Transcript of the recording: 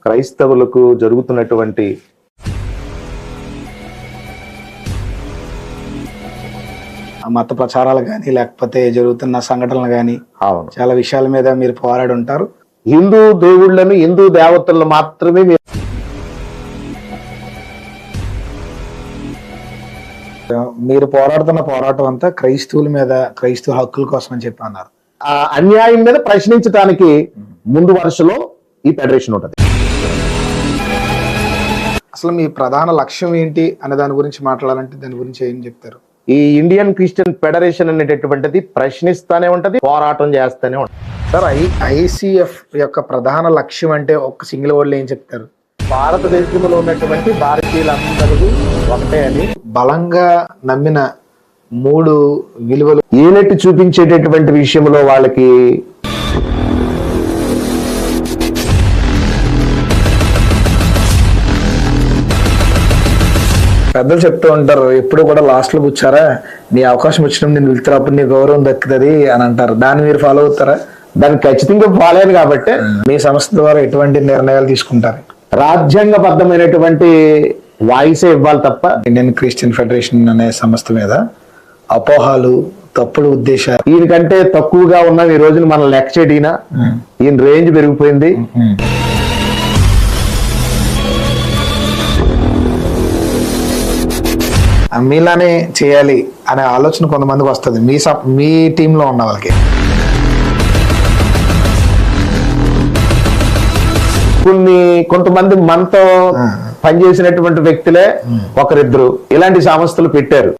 క్రైస్తవులకు జరుగుతున్నటువంటి మత ప్రచారాలు కానీ లేకపోతే జరుగుతున్న సంఘటనలు కానీ అవును చాలా విషయాల మీద మీరు పోరాడి ఉంటారు. హిందూ దేవుళ్ళను హిందూ దేవతలను మాత్రమే మీరు పోరాడుతున్న పోరాటం అంతా క్రైస్తవుల మీద, క్రైస్తవ హక్కుల కోసం అని చెప్పి అన్నారు. ఆ అన్యాయం మీద ప్రశ్నించడానికి ముందు వరుసలో ఈ ఫెడరేషన్ ఉంటుంది. అసలు మీ ప్రధాన లక్ష్యం ఏంటి అనే దాని గురించి మాట్లాడాలంటే దాని గురించి ఏం చెప్తారు? ఈ ఇండియన్ క్రిస్టియన్ ఫెడరేషన్ అనేటటువంటిది ప్రశ్నిస్తానే ఉంటది, పోరాటం చేస్తూనే ఉంటది. సార్, ఐసిఎఫ్ యొక్క ప్రధాన లక్ష్యం అంటే ఒక సింగిల్ వర్డ్ ఏం చెప్తారు? భారతదేశంలో ఉన్నటువంటి భారతీయులందరూ ఒకటే అని బలంగా నమ్మిన 3 విలువలు యూనిట్ చూపించేటటువంటి విషయంలో వాళ్ళకి పెద్దలు చెప్తూ ఉంటారు, ఎప్పుడు కూడా లాస్ట్ లో కూర్చారా, నీ అవకాశం వచ్చినప్పుడు నేను వెళ్తున్నప్పుడు నీ గౌరవం దక్కుతుంది అని అంటారు. దాన్ని మీరు ఫాలో అవుతారా? దాన్ని ఖచ్చితంగా ఫాలో అయ్యాను కాబట్టి మీ సంస్థ ద్వారా ఎటువంటి నిర్ణయాలు తీసుకుంటారు? రాజ్యాంగబద్ధమైనటువంటి వాయిసే ఇవ్వాలి తప్ప ఇండియన్ క్రిస్టియన్ ఫెడరేషన్ అనే సంస్థ మీద అపోహాలు, తప్పుడు ఉద్దేశాలు, ఈయనకంటే తక్కువగా ఉన్నాం ఈ రోజున మనం లెక్క చేయడినా ఈయన రేంజ్ పెరిగిపోయింది. మీలానే చేయాలి అనే ఆలోచన కొంతమందికి వస్తుంది, మీ టీంలో ఉన్న వాళ్ళకి. కొంతమంది మనతో పనిచేసినటువంటి వ్యక్తులే ఒకరిద్దరు ఇలాంటి సంస్థలు పెట్టారు.